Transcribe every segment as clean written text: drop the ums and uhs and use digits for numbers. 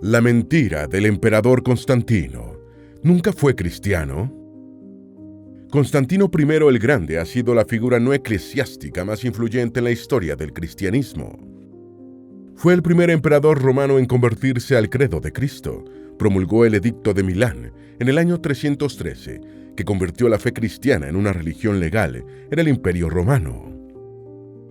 La mentira del emperador Constantino. ¿Nunca fue cristiano? Constantino I el Grande ha sido la figura no eclesiástica más influyente en la historia del cristianismo. Fue el primer emperador romano en convertirse al credo de Cristo. Promulgó el Edicto de Milán en el año 313, que convirtió la fe cristiana en una religión legal en el Imperio Romano.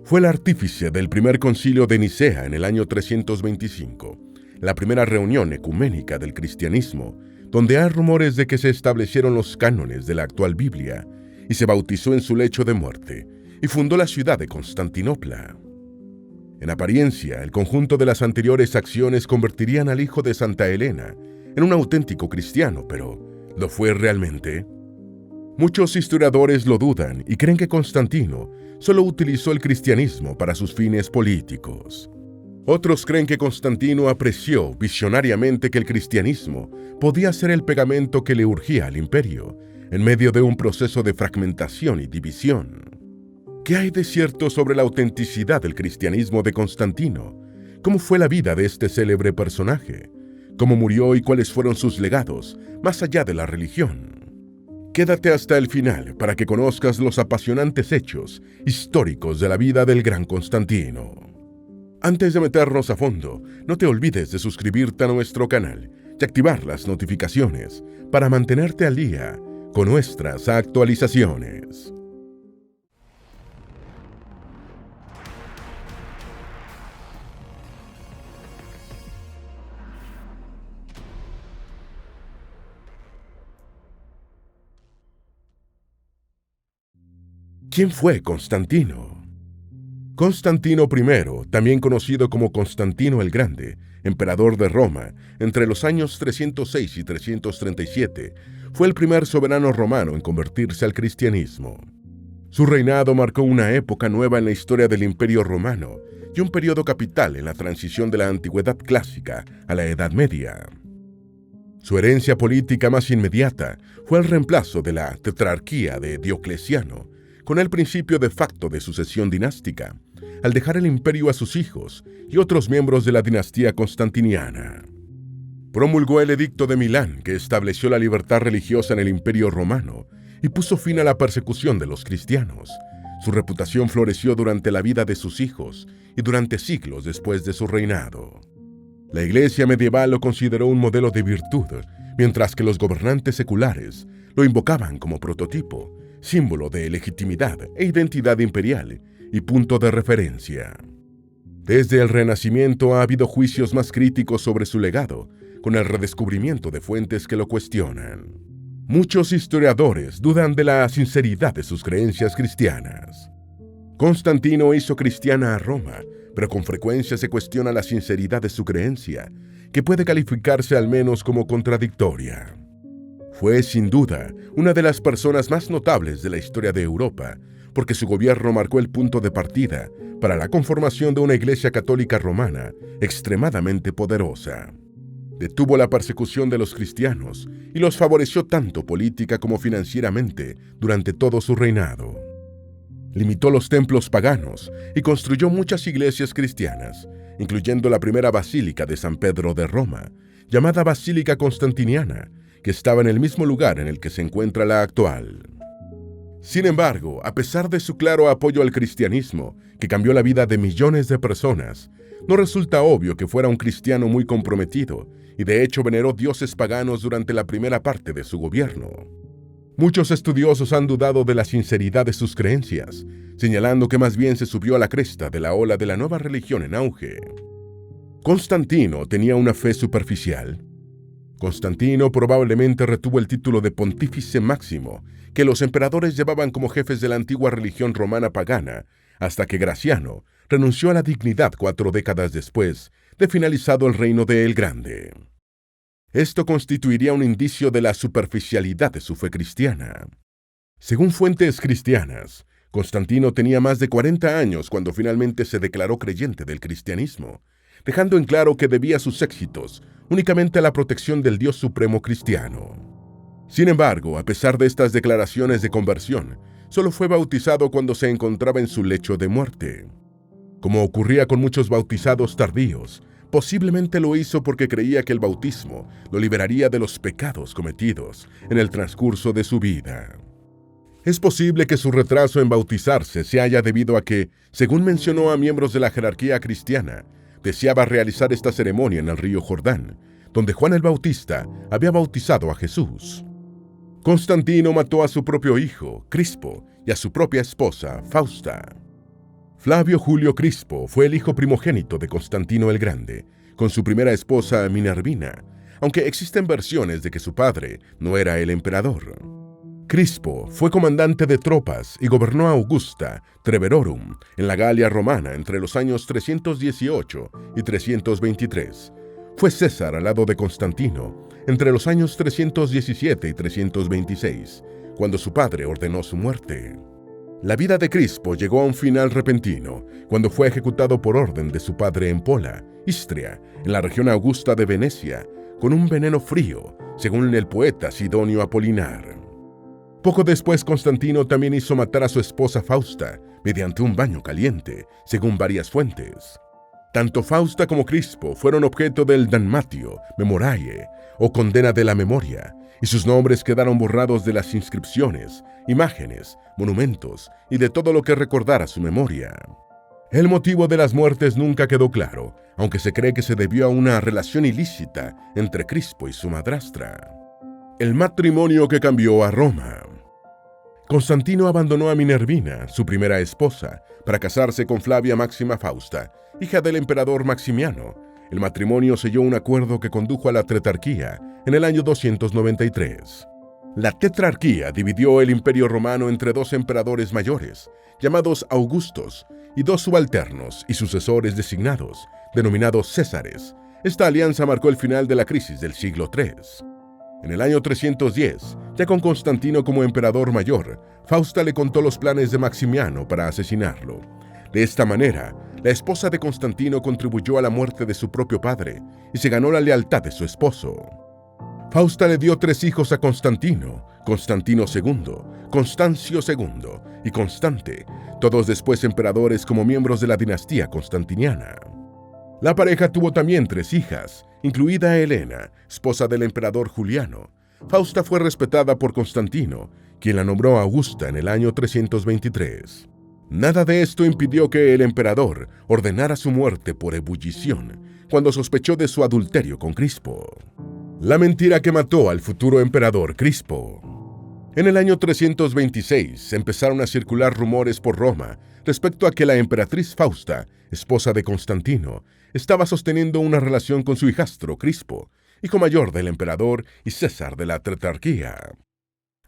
Fue el artífice del primer concilio de Nicea en el año 325, la primera reunión ecuménica del cristianismo, donde hay rumores de que se establecieron los cánones de la actual Biblia, y se bautizó en su lecho de muerte, y fundó la ciudad de Constantinopla. En apariencia, el conjunto de las anteriores acciones convertirían al hijo de Santa Helena en un auténtico cristiano, pero ¿lo fue realmente? Muchos historiadores lo dudan y creen que Constantino solo utilizó el cristianismo para sus fines políticos. Otros creen que Constantino apreció visionariamente que el cristianismo podía ser el pegamento que le urgía al imperio, en medio de un proceso de fragmentación y división. ¿Qué hay de cierto sobre la autenticidad del cristianismo de Constantino? ¿Cómo fue la vida de este célebre personaje? ¿Cómo murió y cuáles fueron sus legados, más allá de la religión? Quédate hasta el final para que conozcas los apasionantes hechos históricos de la vida del gran Constantino. Antes de meternos a fondo, no te olvides de suscribirte a nuestro canal y activar las notificaciones para mantenerte al día con nuestras actualizaciones. ¿Quién fue Constantino? Constantino I, también conocido como Constantino el Grande, emperador de Roma, entre los años 306 y 337, fue el primer soberano romano en convertirse al cristianismo. Su reinado marcó una época nueva en la historia del Imperio Romano y un periodo capital en la transición de la Antigüedad clásica a la Edad Media. Su herencia política más inmediata fue el reemplazo de la tetrarquía de Diocleciano, con el principio de facto de sucesión dinástica, al dejar el imperio a sus hijos y otros miembros de la dinastía constantiniana. Promulgó el Edicto de Milán, que estableció la libertad religiosa en el Imperio Romano y puso fin a la persecución de los cristianos. Su reputación floreció durante la vida de sus hijos y durante siglos después de su reinado. La Iglesia medieval lo consideró un modelo de virtud, mientras que los gobernantes seculares lo invocaban como prototipo, símbolo de legitimidad e identidad imperial y punto de referencia. Desde el Renacimiento ha habido juicios más críticos sobre su legado, con el redescubrimiento de fuentes que lo cuestionan. Muchos historiadores dudan de la sinceridad de sus creencias cristianas. Constantino hizo cristiana a Roma, pero con frecuencia se cuestiona la sinceridad de su creencia, que puede calificarse al menos como contradictoria. Fue, sin duda, una de las personas más notables de la historia de Europa, porque su gobierno marcó el punto de partida para la conformación de una Iglesia católica romana extremadamente poderosa. Detuvo la persecución de los cristianos y los favoreció tanto política como financieramente durante todo su reinado. Limitó los templos paganos y construyó muchas iglesias cristianas, incluyendo la primera basílica de San Pedro de Roma, llamada Basílica Constantiniana, que estaba en el mismo lugar en el que se encuentra la actual. Sin embargo, a pesar de su claro apoyo al cristianismo, que cambió la vida de millones de personas, no resulta obvio que fuera un cristiano muy comprometido, y de hecho veneró dioses paganos durante la primera parte de su gobierno. Muchos estudiosos han dudado de la sinceridad de sus creencias, señalando que más bien se subió a la cresta de la ola de la nueva religión en auge. ¿Constantino tenía una fe superficial? Constantino probablemente retuvo el título de Pontífice Máximo, que los emperadores llevaban como jefes de la antigua religión romana pagana, hasta que Graciano renunció a la dignidad 4 décadas después de finalizado el reino de El Grande. Esto constituiría un indicio de la superficialidad de su fe cristiana. Según fuentes cristianas, Constantino tenía más de 40 años cuando finalmente se declaró creyente del cristianismo, dejando en claro que debía sus éxitos únicamente a la protección del Dios supremo cristiano. Sin embargo, a pesar de estas declaraciones de conversión, solo fue bautizado cuando se encontraba en su lecho de muerte. Como ocurría con muchos bautizados tardíos, Posiblemente lo hizo porque creía que el bautismo lo liberaría de los pecados cometidos en el transcurso de su vida. Es posible que su retraso en bautizarse se haya debido a que, según mencionó a miembros de la jerarquía cristiana, deseaba realizar esta ceremonia en el río Jordán, donde Juan el Bautista había bautizado a Jesús. Constantino mató a su propio hijo, Crispo, y a su propia esposa, Fausta. Flavio Julio Crispo fue el hijo primogénito de Constantino el Grande, con su primera esposa Minervina, aunque existen versiones de que su padre no era el emperador. Crispo fue comandante de tropas y gobernó Augusta Treverorum en la Galia romana entre los años 318 y 323. Fue César al lado de Constantino entre los años 317 y 326, cuando su padre ordenó su muerte. La vida de Crispo llegó a un final repentino cuando fue ejecutado por orden de su padre en Pola, Istria, en la región augusta de Venecia, con un veneno frío, según el poeta Sidonio Apolinar. Poco después, Constantino también hizo matar a su esposa Fausta mediante un baño caliente, según varias fuentes. Tanto Fausta como Crispo fueron objeto del damnatio memoriae, o condena de la memoria, y sus nombres quedaron borrados de las inscripciones, imágenes, monumentos y de todo lo que recordara su memoria. El motivo de las muertes nunca quedó claro, aunque se cree que se debió a una relación ilícita entre Crispo y su madrastra. El matrimonio que cambió a Roma. Constantino abandonó a Minervina, su primera esposa, para casarse con Flavia Máxima Fausta, hija del emperador Maximiano. El matrimonio selló un acuerdo que condujo a la tetrarquía en el año 293. La tetrarquía dividió el imperio romano entre dos emperadores mayores, llamados Augustos, y dos subalternos y sucesores designados, denominados Césares. Esta alianza marcó el final de la crisis del siglo III. En el año 310, ya con Constantino como emperador mayor, Fausta le contó los planes de Maximiano para asesinarlo. De esta manera, la esposa de Constantino contribuyó a la muerte de su propio padre y se ganó la lealtad de su esposo. Fausta le dio 3 hijos a Constantino: Constantino II, Constancio II y Constante, todos después emperadores como miembros de la dinastía constantiniana. La pareja tuvo también 3 hijas, incluida Helena, esposa del emperador Juliano. Fausta fue respetada por Constantino, quien la nombró Augusta en el año 323. Nada de esto impidió que el emperador ordenara su muerte por ebullición, cuando sospechó de su adulterio con Crispo. La mentira que mató al futuro emperador Crispo. En el año 326 empezaron a circular rumores por Roma respecto a que la emperatriz Fausta, esposa de Constantino, estaba sosteniendo una relación con su hijastro Crispo, hijo mayor del emperador y César de la tetrarquía.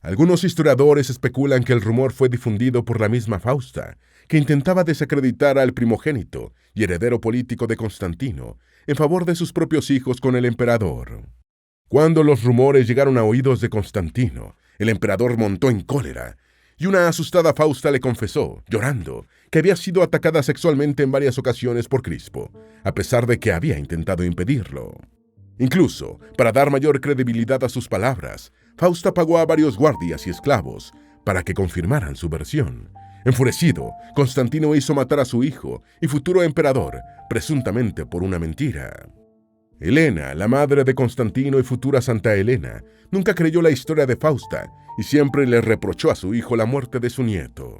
Algunos historiadores especulan que el rumor fue difundido por la misma Fausta, que intentaba desacreditar al primogénito y heredero político de Constantino en favor de sus propios hijos con el emperador. Cuando los rumores llegaron a oídos de Constantino, el emperador montó en cólera, y una asustada Fausta le confesó, llorando, que había sido atacada sexualmente en varias ocasiones por Crispo, a pesar de que había intentado impedirlo. Incluso, para dar mayor credibilidad a sus palabras, Fausta pagó a varios guardias y esclavos para que confirmaran su versión. Enfurecido, Constantino hizo matar a su hijo y futuro emperador, presuntamente por una mentira. Helena, la madre de Constantino y futura Santa Helena, nunca creyó la historia de Fausta y siempre le reprochó a su hijo la muerte de su nieto.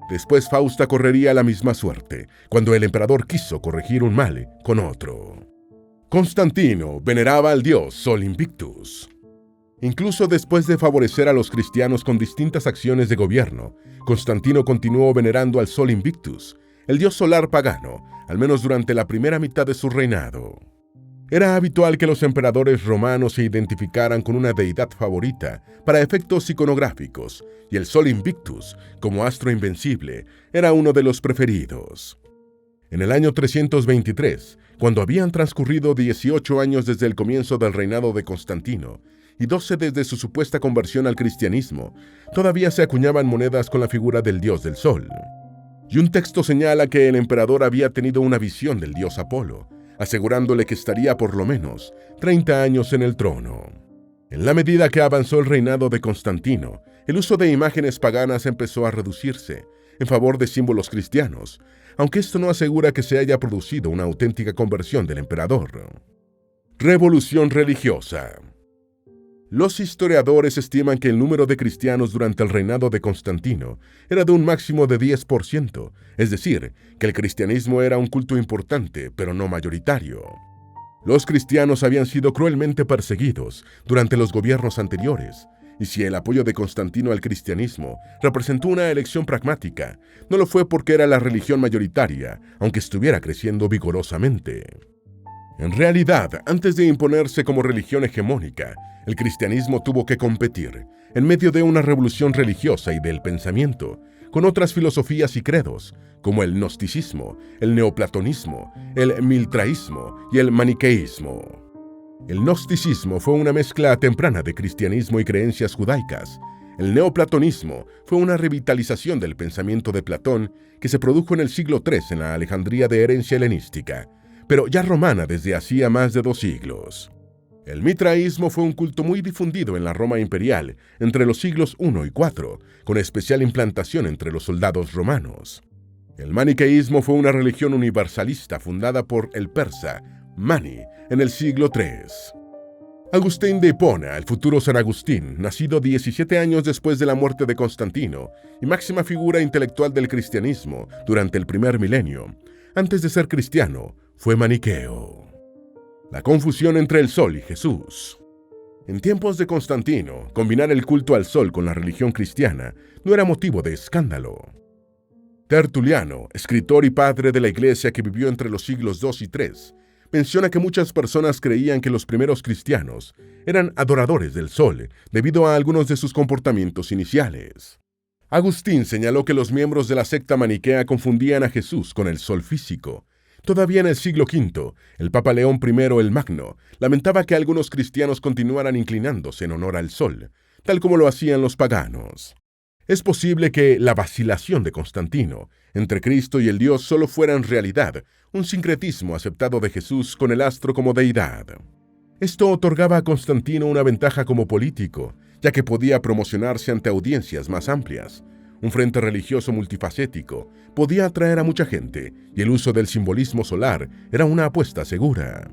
Después Fausta correría la misma suerte, cuando el emperador quiso corregir un mal con otro. Constantino veneraba al dios Sol Invictus. Incluso después de favorecer a los cristianos con distintas acciones de gobierno, Constantino continuó venerando al Sol Invictus, el dios solar pagano, al menos durante la primera mitad de su reinado. Era habitual que los emperadores romanos se identificaran con una deidad favorita para efectos iconográficos, y el Sol Invictus, como astro invencible, era uno de los preferidos. En el año 323, cuando habían transcurrido 18 años desde el comienzo del reinado de Constantino y 12 desde su supuesta conversión al cristianismo, todavía se acuñaban monedas con la figura del dios del sol. Y un texto señala que el emperador había tenido una visión del dios Apolo, asegurándole que estaría por lo menos 30 años en el trono. En la medida que avanzó el reinado de Constantino, el uso de imágenes paganas empezó a reducirse, en favor de símbolos cristianos, aunque esto no asegura que se haya producido una auténtica conversión del emperador. Revolución religiosa. Los historiadores estiman que el número de cristianos durante el reinado de Constantino era de un máximo de 10%, es decir, que el cristianismo era un culto importante, pero no mayoritario. Los cristianos habían sido cruelmente perseguidos durante los gobiernos anteriores, y si el apoyo de Constantino al cristianismo representó una elección pragmática, no lo fue porque era la religión mayoritaria, aunque estuviera creciendo vigorosamente. En realidad, antes de imponerse como religión hegemónica, el cristianismo tuvo que competir, en medio de una revolución religiosa y del pensamiento, con otras filosofías y credos, como el gnosticismo, el neoplatonismo, el miltraísmo y el maniqueísmo. El gnosticismo fue una mezcla temprana de cristianismo y creencias judaicas. El neoplatonismo fue una revitalización del pensamiento de Platón que se produjo en el siglo III en la Alejandría de herencia helenística, pero ya romana desde hacía más de 2 siglos. El mitraísmo fue un culto muy difundido en la Roma imperial entre los siglos I y IV, con especial implantación entre los soldados romanos. El maniqueísmo fue una religión universalista fundada por el persa Mani en el siglo III. Agustín de Hipona, el futuro San Agustín, nacido 17 años después de la muerte de Constantino y máxima figura intelectual del cristianismo durante el primer milenio, antes de ser cristiano, fue maniqueo. La confusión entre el sol y Jesús. En tiempos de Constantino, combinar el culto al sol con la religión cristiana no era motivo de escándalo. Tertuliano, escritor y padre de la Iglesia que vivió entre los siglos II y III, menciona que muchas personas creían que los primeros cristianos eran adoradores del sol debido a algunos de sus comportamientos iniciales. Agustín señaló que los miembros de la secta maniquea confundían a Jesús con el sol físico. Todavía en el siglo V, el Papa León I el Magno lamentaba que algunos cristianos continuaran inclinándose en honor al sol, tal como lo hacían los paganos. Es posible que la vacilación de Constantino entre Cristo y el Dios solo fuera en realidad un sincretismo aceptado de Jesús con el astro como deidad. Esto otorgaba a Constantino una ventaja como político, ya que podía promocionarse ante audiencias más amplias. Un frente religioso multifacético podía atraer a mucha gente, y el uso del simbolismo solar era una apuesta segura.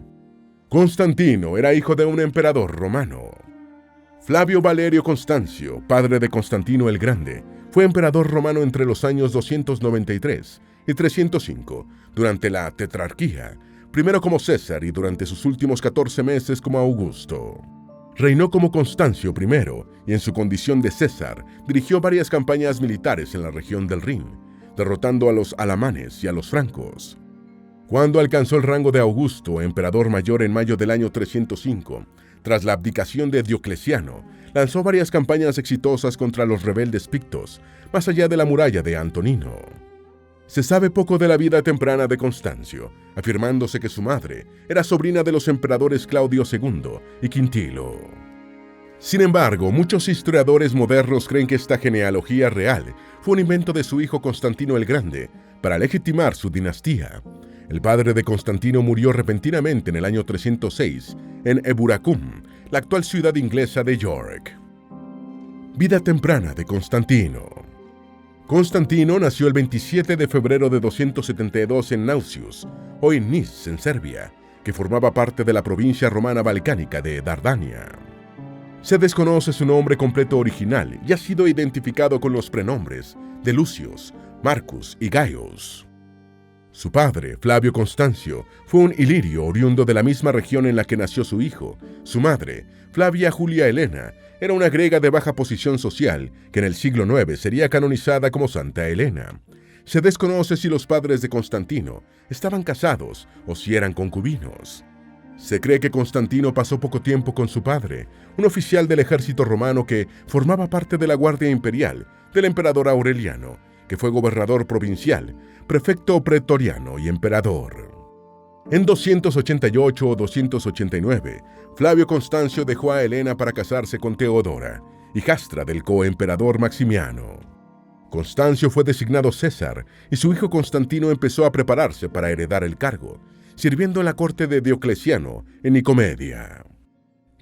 Constantino era hijo de un emperador romano. Flavio Valerio Constancio, padre de Constantino el Grande, fue emperador romano entre los años 293 y 305, durante la tetrarquía, primero como César y durante sus últimos 14 meses como Augusto. Reinó como Constancio I y en su condición de César dirigió varias campañas militares en la región del Rin, derrotando a los alamanes y a los francos. Cuando alcanzó el rango de Augusto, emperador mayor en mayo del año 305, tras la abdicación de Diocleciano, lanzó varias campañas exitosas contra los rebeldes pictos, más allá de la muralla de Antonino. Se sabe poco de la vida temprana de Constancio, afirmándose que su madre era sobrina de los emperadores Claudio II y Quintilo. Sin embargo, muchos historiadores modernos creen que esta genealogía real fue un invento de su hijo Constantino el Grande para legitimar su dinastía. El padre de Constantino murió repentinamente en el año 306 en Eburacum, la actual ciudad inglesa de York. Vida temprana de Constantino. Constantino nació el 27 de febrero de 272 en Nausius, hoy Nis, en Serbia, que formaba parte de la provincia romana balcánica de Dardania. Se desconoce su nombre completo original y ha sido identificado con los prenombres de Lucius, Marcus y Gaius. Su padre, Flavio Constancio, fue un ilirio oriundo de la misma región en la que nació su hijo. Su madre, Flavia Julia Helena, era una griega de baja posición social que en el siglo IX sería canonizada como Santa Helena. Se desconoce si los padres de Constantino estaban casados o si eran concubinos. Se cree que Constantino pasó poco tiempo con su padre, un oficial del ejército romano que formaba parte de la Guardia Imperial del emperador Aureliano, que fue gobernador provincial, prefecto pretoriano y emperador. En 288 o 289, Flavio Constancio dejó a Helena para casarse con Teodora, hijastra del coemperador Maximiano. Constancio fue designado César y su hijo Constantino empezó a prepararse para heredar el cargo, sirviendo en la corte de Diocleciano en Nicomedia.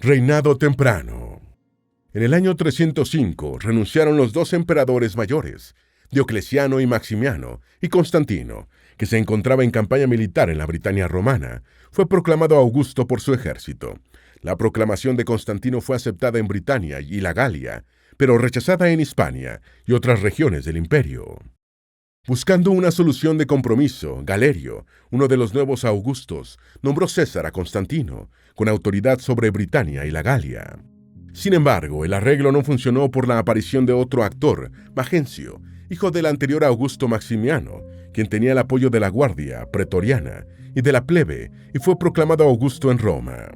Reinado temprano. En el año 305 renunciaron los 2 emperadores mayores, Diocleciano y Maximiano, y Constantino, que se encontraba en campaña militar en la Britania romana, fue proclamado Augusto por su ejército. La proclamación de Constantino fue aceptada en Britania y la Galia, pero rechazada en Hispania y otras regiones del imperio. Buscando una solución de compromiso, Galerio, uno de los nuevos Augustos, nombró César a Constantino, con autoridad sobre Britania y la Galia. Sin embargo, el arreglo no funcionó por la aparición de otro actor, Magencio, hijo del anterior Augusto Maximiano, quien tenía el apoyo de la guardia pretoriana y de la plebe, y fue proclamado Augusto en Roma.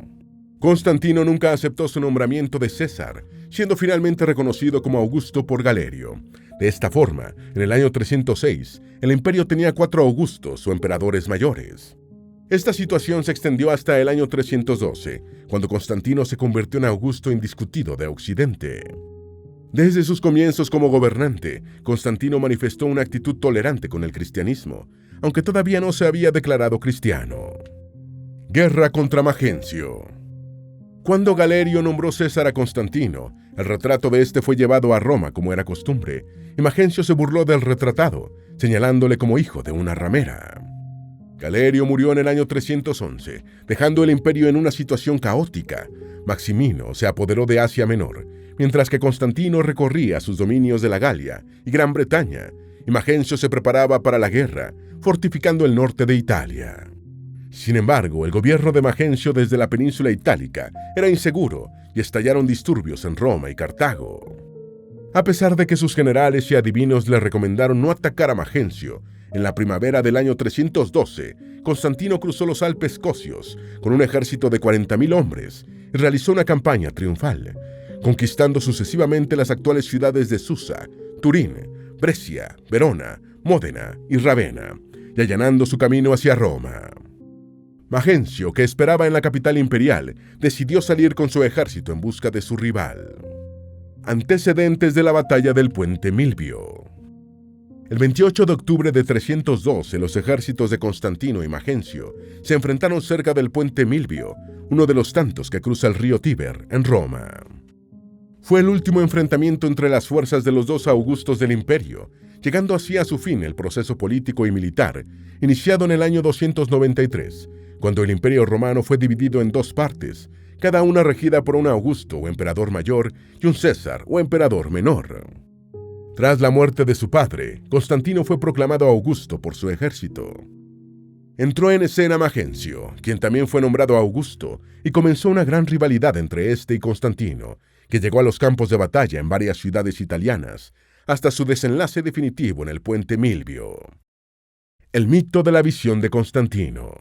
Constantino nunca aceptó su nombramiento de César, siendo finalmente reconocido como Augusto por Galerio. De esta forma, en el año 306, el imperio tenía 4 Augustos o emperadores mayores. Esta situación se extendió hasta el año 312, cuando Constantino se convirtió en Augusto indiscutido de Occidente. Desde sus comienzos como gobernante, Constantino manifestó una actitud tolerante con el cristianismo, aunque todavía no se había declarado cristiano. Guerra contra Magencio. Cuando Galerio nombró César a Constantino, el retrato de este fue llevado a Roma como era costumbre, y Magencio se burló del retratado, señalándole como hijo de una ramera. Galerio murió en el año 311, dejando el imperio en una situación caótica. Maximino se apoderó de Asia Menor, mientras que Constantino recorría sus dominios de la Galia y Gran Bretaña, y Magencio se preparaba para la guerra, fortificando el norte de Italia. Sin embargo, el gobierno de Magencio desde la península itálica era inseguro y estallaron disturbios en Roma y Cartago. A pesar de que sus generales y adivinos le recomendaron no atacar a Magencio, en la primavera del año 312, Constantino cruzó los Alpes escocios con un ejército de 40.000 hombres y realizó una campaña triunfal, conquistando sucesivamente las actuales ciudades de Susa, Turín, Brescia, Verona, Módena y Ravenna, y allanando su camino hacia Roma. Magencio, que esperaba en la capital imperial, decidió salir con su ejército en busca de su rival. Antecedentes de la batalla del Puente Milvio. El 28 de octubre de 312, los ejércitos de Constantino y Magencio se enfrentaron cerca del Puente Milvio, uno de los tantos que cruza el río Tíber, en Roma. Fue el último enfrentamiento entre las fuerzas de los 2 Augustos del imperio, llegando así a su fin el proceso político y militar, iniciado en el año 293, cuando el imperio romano fue dividido en 2 partes, cada una regida por un Augusto o emperador mayor y un César o emperador menor. Tras la muerte de su padre, Constantino fue proclamado Augusto por su ejército. Entró en escena Magencio, quien también fue nombrado Augusto, y comenzó una gran rivalidad entre este y Constantino, que llegó a los campos de batalla en varias ciudades italianas, hasta su desenlace definitivo en el Puente Milvio. El mito de la visión de Constantino.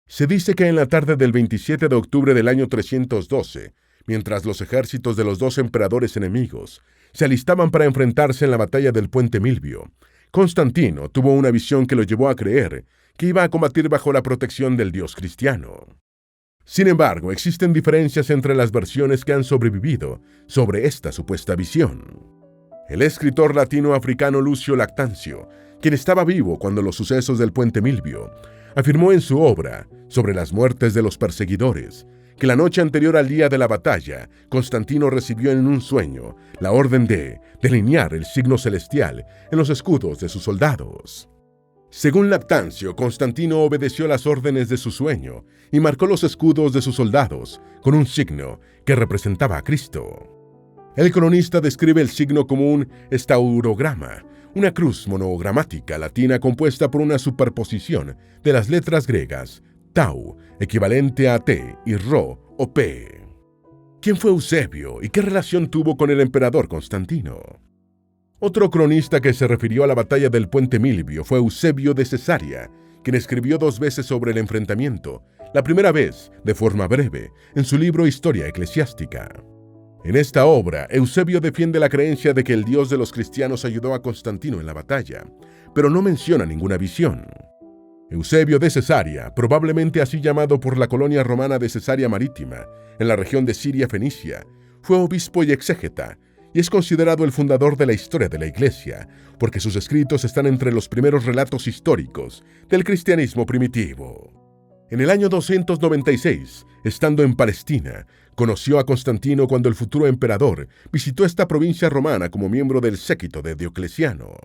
Se dice que en la tarde del 27 de octubre del año 312, mientras los ejércitos de los 2 emperadores enemigos se alistaban para enfrentarse en la batalla del Puente Milvio, Constantino tuvo una visión que lo llevó a creer que iba a combatir bajo la protección del Dios cristiano. Sin embargo, existen diferencias entre las versiones que han sobrevivido sobre esta supuesta visión. El escritor latino-africano Lucio Lactancio, quien estaba vivo cuando los sucesos del Puente Milvio, afirmó en su obra sobre las muertes de los perseguidores que la noche anterior al día de la batalla, Constantino recibió en un sueño la orden de delinear el signo celestial en los escudos de sus soldados. Según Lactancio, Constantino obedeció las órdenes de su sueño y marcó los escudos de sus soldados con un signo que representaba a Cristo. El cronista describe el signo como un estaurograma, una cruz monogramática latina compuesta por una superposición de las letras griegas Tau, equivalente a T, y Rho o P. ¿Quién fue Eusebio y qué relación tuvo con el emperador Constantino? Otro cronista que se refirió a la batalla del Puente Milvio fue Eusebio de Cesarea, quien escribió 2 veces sobre el enfrentamiento, la primera vez, de forma breve, en su libro Historia Eclesiástica. En esta obra, Eusebio defiende la creencia de que el Dios de los cristianos ayudó a Constantino en la batalla, pero no menciona ninguna visión. Eusebio de Cesarea, probablemente así llamado por la colonia romana de Cesarea Marítima, en la región de Siria Fenicia, fue obispo y exégeta, y es considerado el fundador de la historia de la Iglesia, porque sus escritos están entre los primeros relatos históricos del cristianismo primitivo. En el año 296, estando en Palestina, conoció a Constantino cuando el futuro emperador visitó esta provincia romana como miembro del séquito de Diocleciano.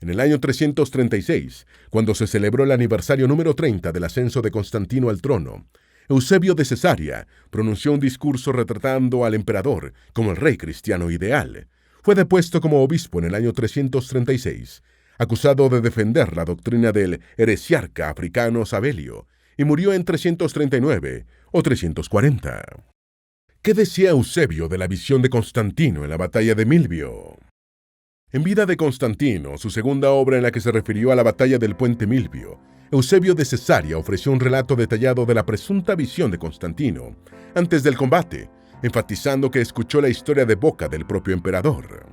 En el año 336, cuando se celebró el aniversario número 30 del ascenso de Constantino al trono, Eusebio de Cesarea pronunció un discurso retratando al emperador como el rey cristiano ideal. Fue depuesto como obispo en el año 336, acusado de defender la doctrina del heresiarca africano Sabelio, y murió en 339 o 340. ¿Qué decía Eusebio de la visión de Constantino en la batalla de Milvio? En vida de Constantino, su segunda obra en la que se refirió a la batalla del puente Milvio, Eusebio de Cesarea ofreció un relato detallado de la presunta visión de Constantino antes del combate, enfatizando que escuchó la historia de boca del propio emperador.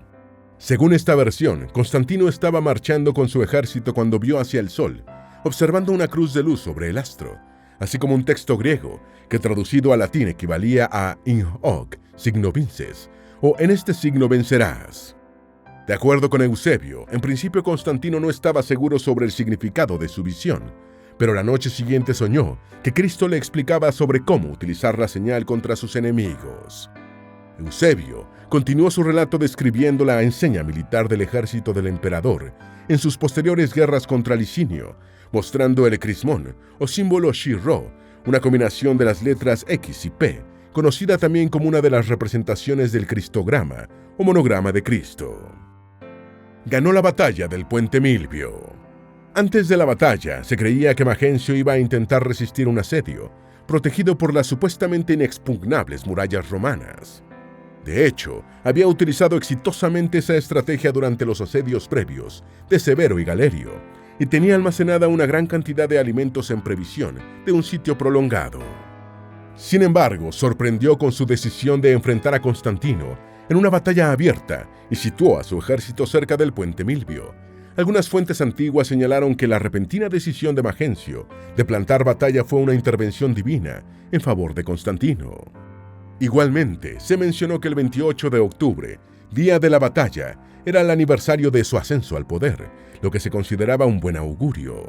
Según esta versión, Constantino estaba marchando con su ejército cuando vio hacia el sol, observando una cruz de luz sobre el astro, así como un texto griego que traducido al latín equivalía a in hoc signo vinces, o en este signo vencerás. De acuerdo con Eusebio, en principio Constantino no estaba seguro sobre el significado de su visión, pero la noche siguiente soñó que Cristo le explicaba sobre cómo utilizar la señal contra sus enemigos. Eusebio continuó su relato describiendo la enseña militar del ejército del emperador en sus posteriores guerras contra Licinio, mostrando el crismón o símbolo Chi-Rho, una combinación de las letras X y P, conocida también como una de las representaciones del cristograma o monograma de Cristo. Ganó la batalla del puente Milvio. Antes de la batalla, se creía que Magencio iba a intentar resistir un asedio, protegido por las supuestamente inexpugnables murallas romanas. De hecho, había utilizado exitosamente esa estrategia durante los asedios previos de Severo y Galerio, y tenía almacenada una gran cantidad de alimentos en previsión de un sitio prolongado. Sin embargo, sorprendió con su decisión de enfrentar a Constantino en una batalla abierta y situó a su ejército cerca del puente Milvio. Algunas fuentes antiguas señalaron que la repentina decisión de Magencio de plantar batalla fue una intervención divina en favor de Constantino. Igualmente, se mencionó que el 28 de octubre, día de la batalla, era el aniversario de su ascenso al poder, lo que se consideraba un buen augurio.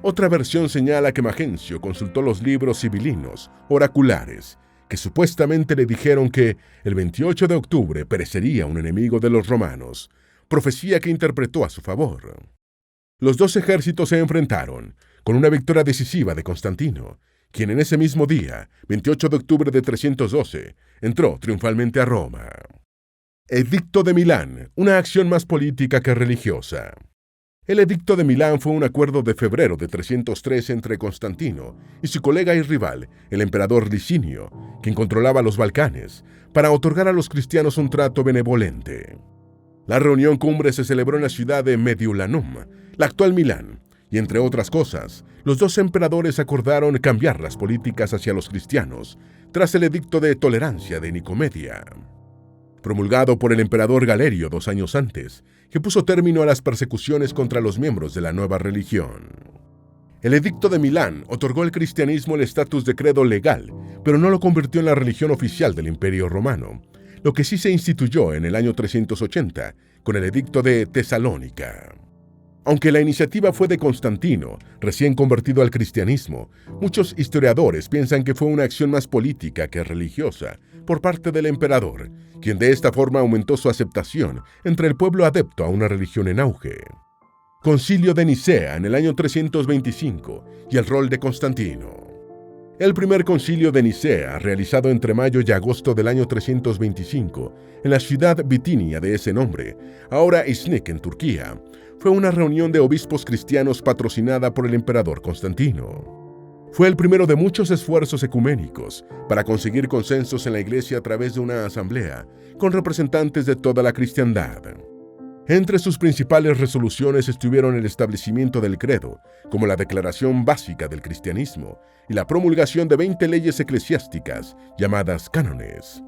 Otra versión señala que Magencio consultó los libros sibilinos, oraculares, que supuestamente le dijeron que el 28 de octubre perecería un enemigo de los romanos, profecía que interpretó a su favor. Los dos ejércitos se enfrentaron, con una victoria decisiva de Constantino, quien en ese mismo día, 28 de octubre de 312, entró triunfalmente a Roma. Edicto de Milán, una acción más política que religiosa. El Edicto de Milán fue un acuerdo de febrero de 313 entre Constantino y su colega y rival, el emperador Licinio, quien controlaba los Balcanes, para otorgar a los cristianos un trato benevolente. La reunión cumbre se celebró en la ciudad de Mediulanum, la actual Milán, y entre otras cosas, los dos emperadores acordaron cambiar las políticas hacia los cristianos tras el Edicto de Tolerancia de Nicomedia, promulgado por el emperador Galerio 2 años antes, que puso término a las persecuciones contra los miembros de la nueva religión. El Edicto de Milán otorgó al cristianismo el estatus de credo legal, pero no lo convirtió en la religión oficial del Imperio Romano, lo que sí se instituyó en el año 380 con el Edicto de Tesalónica. Aunque la iniciativa fue de Constantino, recién convertido al cristianismo, muchos historiadores piensan que fue una acción más política que religiosa por parte del emperador, quien de esta forma aumentó su aceptación entre el pueblo adepto a una religión en auge. Concilio de Nicea en el año 325 y el rol de Constantino. El primer concilio de Nicea, realizado entre mayo y agosto del año 325 en la ciudad bitinia de ese nombre, ahora Iznik en Turquía, fue una reunión de obispos cristianos patrocinada por el emperador Constantino. Fue el primero de muchos esfuerzos ecuménicos para conseguir consensos en la Iglesia a través de una asamblea con representantes de toda la cristiandad. Entre sus principales resoluciones estuvieron el establecimiento del credo como la declaración básica del cristianismo y la promulgación de 20 leyes eclesiásticas llamadas cánones.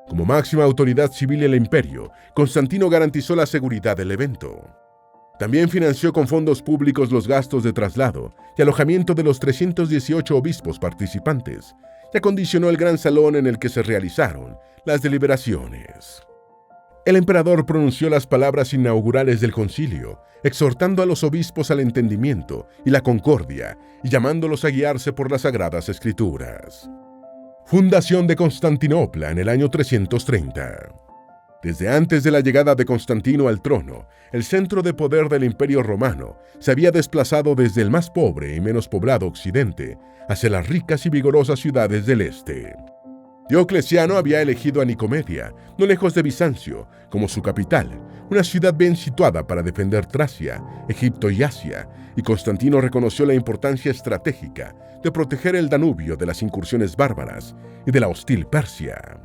Como máxima autoridad civil del imperio, Constantino garantizó la seguridad del evento. También financió con fondos públicos los gastos de traslado y alojamiento de los 318 obispos participantes y acondicionó el gran salón en el que se realizaron las deliberaciones. El emperador pronunció las palabras inaugurales del concilio, exhortando a los obispos al entendimiento y la concordia y llamándolos a guiarse por las sagradas escrituras. Fundación de Constantinopla en el año 330. Desde antes de la llegada de Constantino al trono, el centro de poder del Imperio Romano se había desplazado desde el más pobre y menos poblado occidente hacia las ricas y vigorosas ciudades del este. Diocleciano había elegido a Nicomedia, no lejos de Bizancio, como su capital, una ciudad bien situada para defender Tracia, Egipto y Asia, y Constantino reconoció la importancia estratégica de proteger el Danubio de las incursiones bárbaras y de la hostil Persia.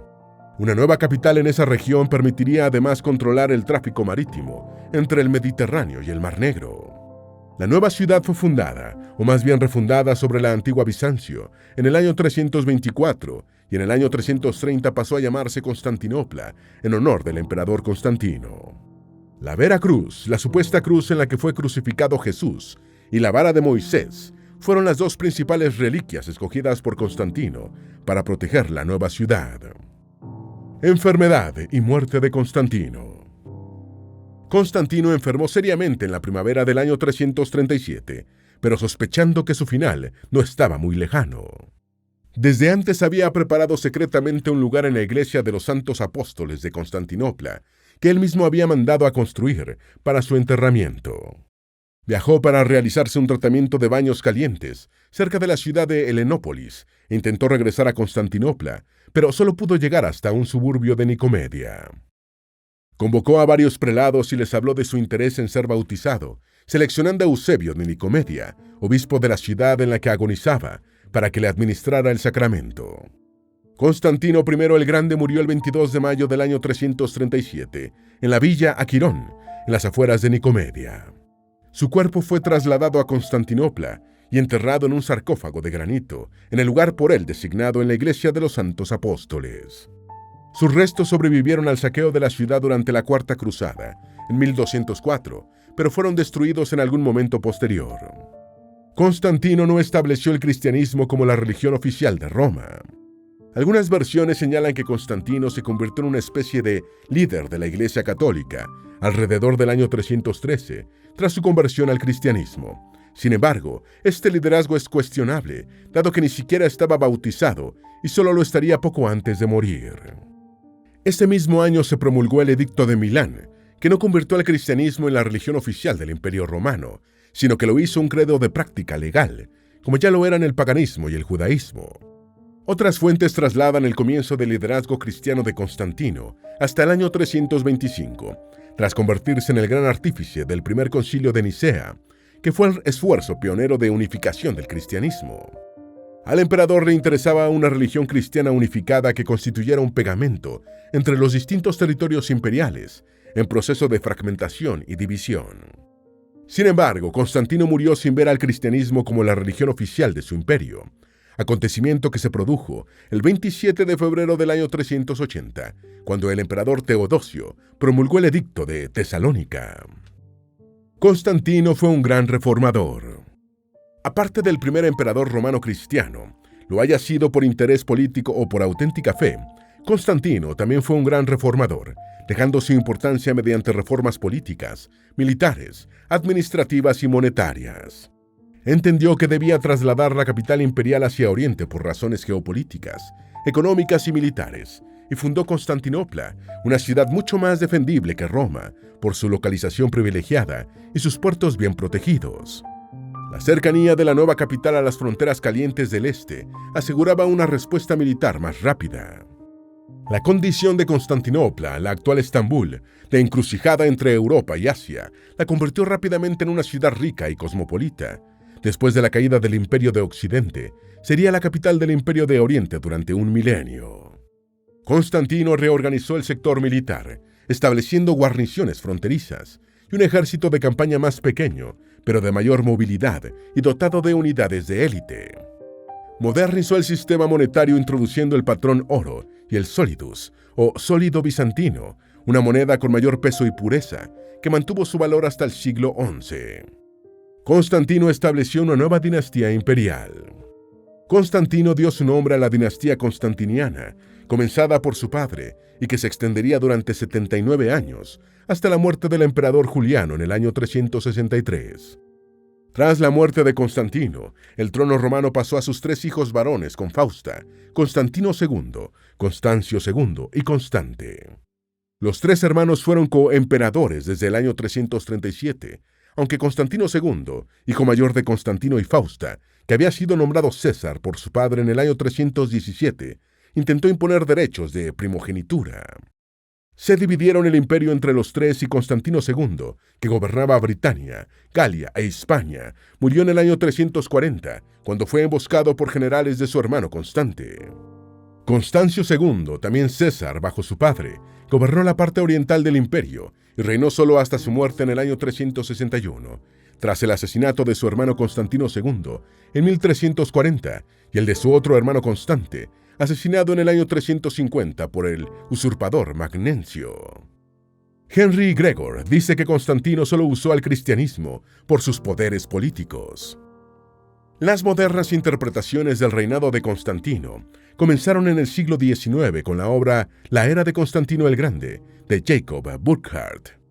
Una nueva capital en esa región permitiría además controlar el tráfico marítimo entre el Mediterráneo y el Mar Negro. La nueva ciudad fue fundada, o más bien refundada sobre la antigua Bizancio, en el año 324, y en el año 330 pasó a llamarse Constantinopla, en honor del emperador Constantino. La Vera Cruz, la supuesta cruz en la que fue crucificado Jesús, y la vara de Moisés, fueron las dos principales reliquias escogidas por Constantino para proteger la nueva ciudad. Enfermedad y muerte de Constantino. Constantino enfermó seriamente en la primavera del año 337, pero sospechando que su final no estaba muy lejano. Desde antes había preparado secretamente un lugar en la iglesia de los Santos Apóstoles de Constantinopla, que él mismo había mandado a construir para su enterramiento. Viajó para realizarse un tratamiento de baños calientes cerca de la ciudad de Helenópolis e intentó regresar a Constantinopla, pero solo pudo llegar hasta un suburbio de Nicomedia. Convocó a varios prelados y les habló de su interés en ser bautizado, seleccionando a Eusebio de Nicomedia, obispo de la ciudad en la que agonizaba, para que le administrara el sacramento. Constantino I el Grande murió el 22 de mayo del año 337, en la villa Aquirón, en las afueras de Nicomedia. Su cuerpo fue trasladado a Constantinopla y enterrado en un sarcófago de granito, en el lugar por él designado en la iglesia de los Santos Apóstoles. Sus restos sobrevivieron al saqueo de la ciudad durante la Cuarta Cruzada, en 1204, pero fueron destruidos en algún momento posterior. Constantino no estableció el cristianismo como la religión oficial de Roma. Algunas versiones señalan que Constantino se convirtió en una especie de líder de la Iglesia Católica alrededor del año 313, tras su conversión al cristianismo. Sin embargo, este liderazgo es cuestionable, dado que ni siquiera estaba bautizado y solo lo estaría poco antes de morir. Ese mismo año se promulgó el Edicto de Milán, que no convirtió al cristianismo en la religión oficial del Imperio Romano, sino que lo hizo un credo de práctica legal, como ya lo eran el paganismo y el judaísmo. Otras fuentes trasladan el comienzo del liderazgo cristiano de Constantino hasta el año 325, tras convertirse en el gran artífice del primer concilio de Nicea, que fue el esfuerzo pionero de unificación del cristianismo. Al emperador le interesaba una religión cristiana unificada que constituyera un pegamento entre los distintos territorios imperiales, en proceso de fragmentación y división. Sin embargo, Constantino murió sin ver al cristianismo como la religión oficial de su imperio, acontecimiento que se produjo el 27 de febrero del año 380, cuando el emperador Teodosio promulgó el Edicto de Tesalónica. Constantino fue un gran reformador. Aparte del primer emperador romano cristiano, lo haya sido por interés político o por auténtica fe, Constantino también fue un gran reformador, dejando su importancia mediante reformas políticas, militares, administrativas y monetarias. Entendió que debía trasladar la capital imperial hacia Oriente por razones geopolíticas, económicas y militares, y fundó Constantinopla, una ciudad mucho más defendible que Roma, por su localización privilegiada y sus puertos bien protegidos. La cercanía de la nueva capital a las fronteras calientes del este aseguraba una respuesta militar más rápida. La condición de Constantinopla, la actual Estambul, de encrucijada entre Europa y Asia, la convirtió rápidamente en una ciudad rica y cosmopolita. Después de la caída del Imperio de Occidente, sería la capital del Imperio de Oriente durante un milenio. Constantino reorganizó el sector militar, estableciendo guarniciones fronterizas y un ejército de campaña más pequeño, pero de mayor movilidad y dotado de unidades de élite. Modernizó el sistema monetario introduciendo el patrón oro y el solidus, o sólido bizantino, una moneda con mayor peso y pureza, que mantuvo su valor hasta el siglo XI. Constantino estableció una nueva dinastía imperial. Constantino dio su nombre a la dinastía constantiniana, comenzada por su padre, y que se extendería durante 79 años, hasta la muerte del emperador Juliano en el año 363. Tras la muerte de Constantino, el trono romano pasó a sus 3 hijos varones con Fausta, Constantino II, Constancio II y Constante. Los 3 hermanos fueron coemperadores desde el año 337, aunque Constantino II, hijo mayor de Constantino y Fausta, que había sido nombrado César por su padre en el año 317, intentó imponer derechos de primogenitura. Se dividieron el imperio entre los 3 y Constantino II, que gobernaba Britania, Galia e Hispania, murió en el año 340, cuando fue emboscado por generales de su hermano Constante. Constancio II, también César bajo su padre, gobernó la parte oriental del imperio y reinó solo hasta su muerte en el año 361, tras el asesinato de su hermano Constantino II en 1340 y el de su otro hermano Constante, asesinado en el año 350 por el usurpador Magnencio. Henry Gregor dice que Constantino solo usó al cristianismo por sus poderes políticos. Las modernas interpretaciones del reinado de Constantino comenzaron en el siglo XIX con la obra La era de Constantino el Grande, de Jacob Burckhardt.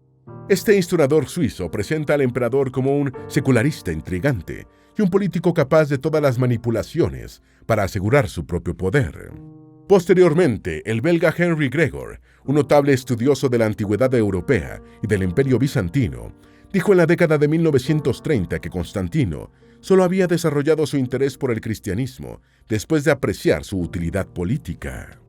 Este historiador suizo presenta al emperador como un secularista intrigante y un político capaz de todas las manipulaciones para asegurar su propio poder. Posteriormente, el belga Henry Gregor, un notable estudioso de la antigüedad europea y del Imperio bizantino, dijo en la década de 1930 que Constantino solo había desarrollado su interés por el cristianismo después de apreciar su utilidad política.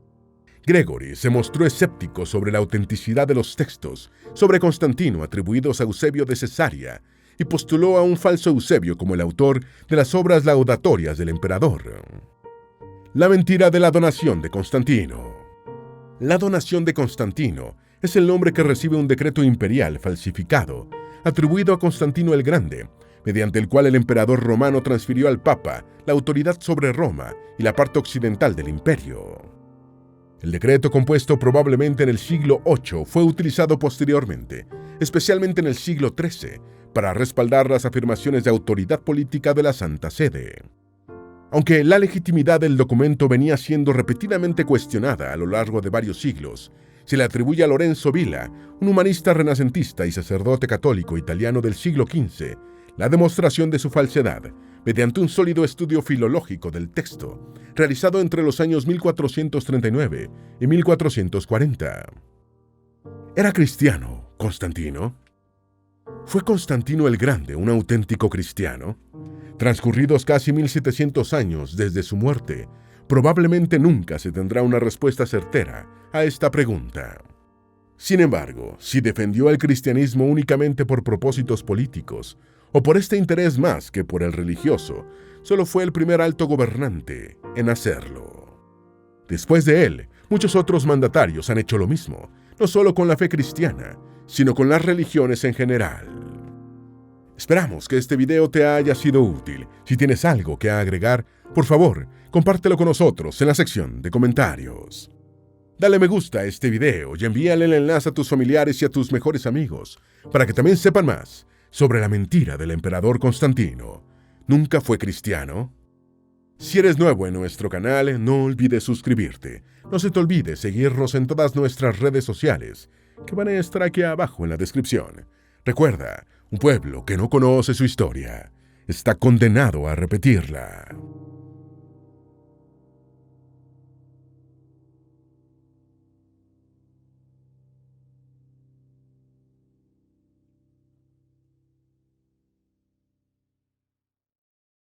Gregory se mostró escéptico sobre la autenticidad de los textos sobre Constantino atribuidos a Eusebio de Cesarea y postuló a un falso Eusebio como el autor de las obras laudatorias del emperador. La mentira de la donación de Constantino. La donación de Constantino es el nombre que recibe un decreto imperial falsificado, atribuido a Constantino el Grande, mediante el cual el emperador romano transfirió al Papa la autoridad sobre Roma y la parte occidental del imperio. El decreto, compuesto probablemente en el siglo VIII, fue utilizado posteriormente, especialmente en el siglo XIII, para respaldar las afirmaciones de autoridad política de la Santa Sede. Aunque la legitimidad del documento venía siendo repetidamente cuestionada a lo largo de varios siglos, se le atribuye a Lorenzo Villa, un humanista renacentista y sacerdote católico italiano del siglo XV, la demostración de su falsedad mediante un sólido estudio filológico del texto, realizado entre los años 1439 y 1440. ¿Era cristiano Constantino? ¿Fue Constantino el Grande un auténtico cristiano? Transcurridos casi 1700 años desde su muerte, probablemente nunca se tendrá una respuesta certera a esta pregunta. Sin embargo, si defendió el cristianismo únicamente por propósitos políticos, o por este interés más que por el religioso, solo fue el primer alto gobernante en hacerlo. Después de él, muchos otros mandatarios han hecho lo mismo, no solo con la fe cristiana, sino con las religiones en general. Esperamos que este video te haya sido útil. Si tienes algo que agregar, por favor, compártelo con nosotros en la sección de comentarios. Dale me gusta a este video y envíale el enlace a tus familiares y a tus mejores amigos, para que también sepan más sobre la mentira del emperador Constantino. ¿Nunca fue cristiano? Si eres nuevo en nuestro canal, no olvides suscribirte. No se te olvide seguirnos en todas nuestras redes sociales, que van a estar aquí abajo en la descripción. Recuerda, un pueblo que no conoce su historia está condenado a repetirla.